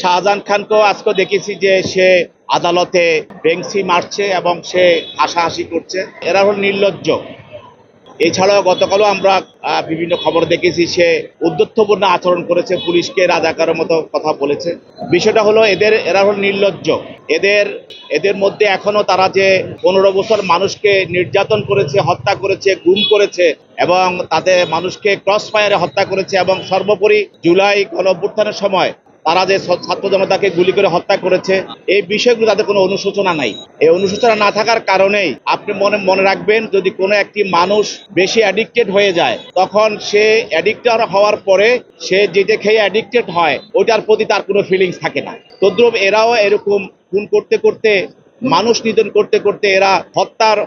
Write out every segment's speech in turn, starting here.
শাহজাহান খানকেও আজকে দেখেছি যে সে আদালতে বেঞ্চি মারছে এবং সে হাসাহাসি করছে। এরা হল নির্লজ্জ। এছাড়াও গতকালও আমরা বিভিন্ন খবর দেখেছি সে উদ্ধত্যপূর্ণ আচরণ করেছে, পুলিশকে রাজাকারের মতো কথা বলেছে। বিষয়টা হলো এরা হল নির্লজ্জ। এদের মধ্যে এখনো তারা যে 15 বছর মানুষকে নির্যাতন করেছে, হত্যা করেছে, গুম করেছে এবং তাদের মানুষকে ক্রস ফায়ারে হত্যা করেছে এবং সর্বোপরি জুলাই গণঅভ্যুত্থানের সময় তারা যে ছাত্র জনতাকে গুলি করে হত্যা করেছে, এই বিষয়গুলো তাদের কোনো অনুশোচনা নাই। এই অনুশোচনা না থাকার কারণেই আপনি মনে রাখবেন, যদি কোনো একটি মানুষ বেশি অ্যাডিক্টেড হয়ে যায় তখন সে অ্যাডিক্টেড হওয়ার পরে সে যেটা খেয়ে অ্যাডিক্টেড হয় ওইটার প্রতি তার কোনো ফিলিংস থাকে না। তদ্রুপ এরাও এরকম খুন করতে করতে, মানুষ নিধন করতে করতে এরা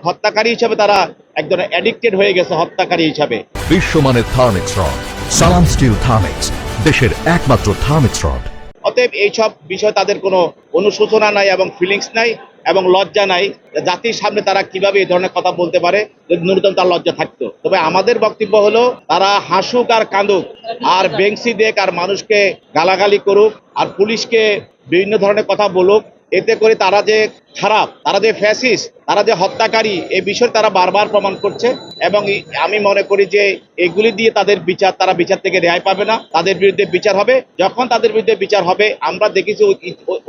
হত্যাকারী হিসাবে তারা একজন অ্যাডিক্টেড হয়ে গেছে, হত্যাকারী হিসাবে। বিশ্বমানের থার্মিক্স রড, সালাম স্টিল থার্মিক্স, দেশের একমাত্র থার্মিক্স রড। অতএব এইসব বিষয় তাদের কোনো অনুশোচনা নাই এবং ফিলিংস নাই এবং লজ্জা নাই। জাতির সামনে তারা কিভাবে এই ধরনের কথা বলতে পারে যদি ন্যূনতম তার লজ্জা থাকতো। তবে আমাদের বক্তব্য হলো তারা হাসুক আর কাঁদুক আর বেঞ্চি দেখ আর মানুষকে গালাগালি করুক আর পুলিশকে বিভিন্ন ধরনের কথা বলুক, এতে করে তারা যে খারাপ, তারা যে ফ্যাসিস্ট, তারা যে হত্যাকারী, এই বিষয় তারা বারবার প্রমাণ করছে। এবং আমি মনে করি যে এগুলি দিয়ে তারা বিচার থেকে রেহাই পাবে না। তাদের বিরুদ্ধে বিচার হবে। যখন তাদের বিরুদ্ধে বিচার হবে, আমরা দেখেছি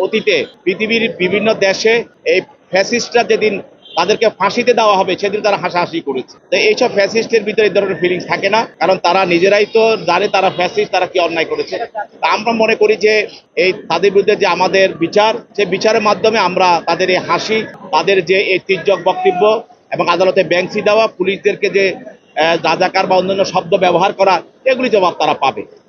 অতীতে পৃথিবীর বিভিন্ন দেশে এই ফ্যাসিস্টরা যেদিন তাদেরকে ফাঁসিতে দেওয়া হবে সেদিন তারা হাসাহাসি করেছে। তো এইসব ফ্যাসিস্টের ভিতরে এই ধরনের ফিলিংস থাকে না, কারণ তারা নিজেরাই তো জানে তারা ফ্যাসিস্ট, তারা কি অন্যায় করেছে। তা আমরা মনে করি যে এই তাদের বিরুদ্ধে যে আমাদের বিচার, সেই বিচারের মাধ্যমে আমরা তাদের এই হাসি, তাদের যে এই তির্যক বক্তব্য এবং আদালতে বেঞ্চি দেওয়া, পুলিশদেরকে যে রাজাকার বা অন্যান্য শব্দ ব্যবহার করা, এগুলি জবাব তারা পাবে।